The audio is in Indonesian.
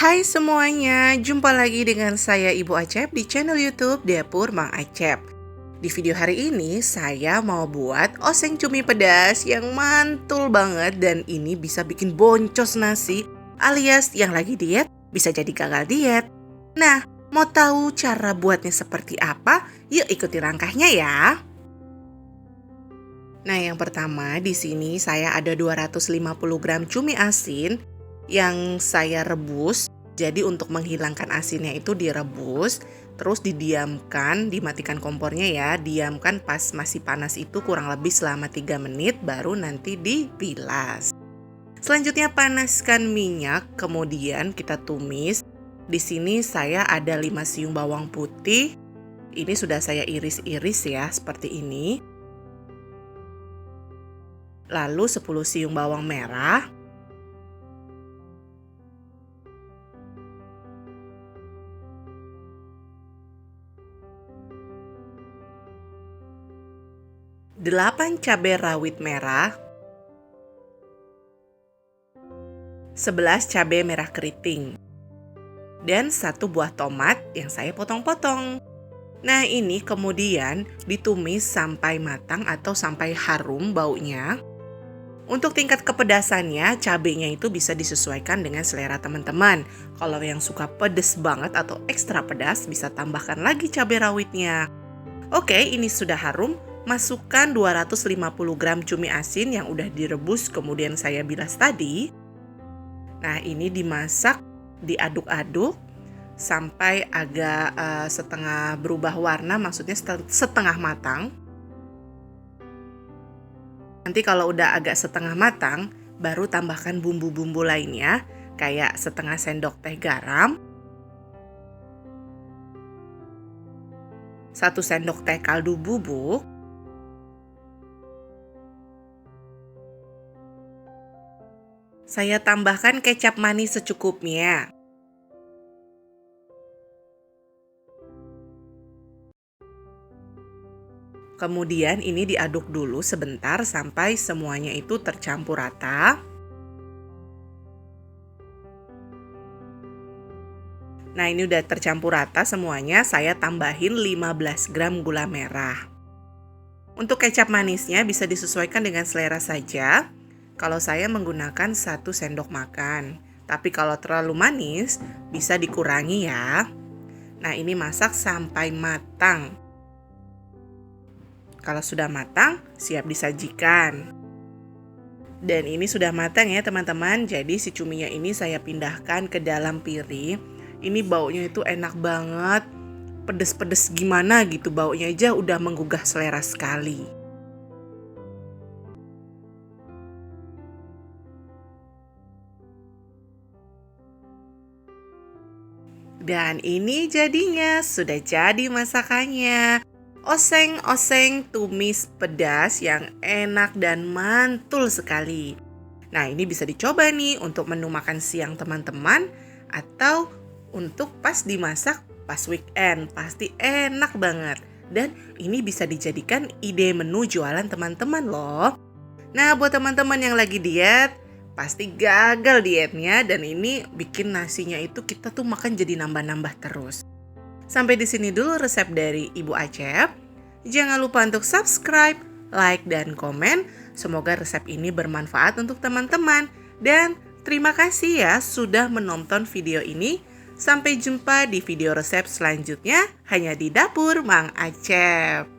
Hai semuanya, jumpa lagi dengan saya Ibu Acep di channel YouTube Dapur Mang Acep. Di video hari ini saya mau buat oseng cumi pedas yang mantul banget dan ini bisa bikin boncos nasi alias yang lagi diet bisa jadi gagal diet. Nah, mau tahu cara buatnya seperti apa? Yuk ikuti langkahnya ya. Nah, yang pertama di sini saya ada 250 gram cumi asin yang saya rebus. Jadi untuk menghilangkan asinnya itu direbus, terus didiamkan, dimatikan kompornya ya, diamkan pas masih panas itu kurang lebih selama 3 menit baru nanti dibilas. Selanjutnya panaskan minyak, kemudian kita tumis. Di sini saya ada 5 siung bawang putih. Ini sudah saya iris-iris ya, seperti ini. Lalu 10 siung bawang merah. 8 cabai rawit merah, 11 cabai merah keriting, dan 1 buah tomat yang saya potong-potong. Nah, ini kemudian ditumis sampai matang atau sampai harum baunya. Untuk tingkat kepedasannya, cabenya itu bisa disesuaikan dengan selera teman-teman. Kalau yang suka pedas banget atau ekstra pedas, bisa tambahkan lagi cabai rawitnya. Oke, ini sudah harum. Masukkan 250 gram cumi asin yang udah direbus kemudian saya bilas tadi. Nah, ini dimasak, diaduk-aduk sampai agak setengah berubah warna, maksudnya setengah matang. Nanti kalau udah agak setengah matang, baru tambahkan bumbu-bumbu lainnya, kayak setengah sendok teh garam, 1 sendok teh kaldu bubuk, saya tambahkan kecap manis secukupnya. Kemudian ini diaduk dulu sebentar sampai semuanya itu tercampur rata. Nah, ini udah tercampur rata semuanya, saya tambahin 15 gram gula merah. Untuk kecap manisnya bisa disesuaikan dengan selera saja. Kalau saya menggunakan 1 sendok makan. Tapi kalau terlalu manis, bisa dikurangi ya. Nah, ini masak sampai matang. Kalau sudah matang, siap disajikan. Dan ini sudah matang ya teman-teman. Jadi si cuminya ini saya pindahkan ke dalam piring. Ini baunya itu enak banget. Pedes-pedes gimana gitu, baunya aja udah menggugah selera sekali. Dan ini jadinya, sudah jadi masakannya. Oseng-oseng tumis pedas yang enak dan mantul sekali. Nah, ini bisa dicoba nih untuk menu makan siang teman-teman atau untuk pas dimasak pas weekend. Pasti enak banget. Dan ini bisa dijadikan ide menu jualan teman-teman loh. Nah, buat teman-teman yang lagi diet, pasti gagal dietnya dan ini bikin nasinya itu kita tuh makan jadi nambah-nambah terus. Sampai di sini dulu resep dari Ibu Acep. Jangan lupa untuk subscribe, like, dan komen. Semoga resep ini bermanfaat untuk teman-teman. Dan terima kasih ya sudah menonton video ini. Sampai jumpa di video resep selanjutnya hanya di Dapur Mang Acep.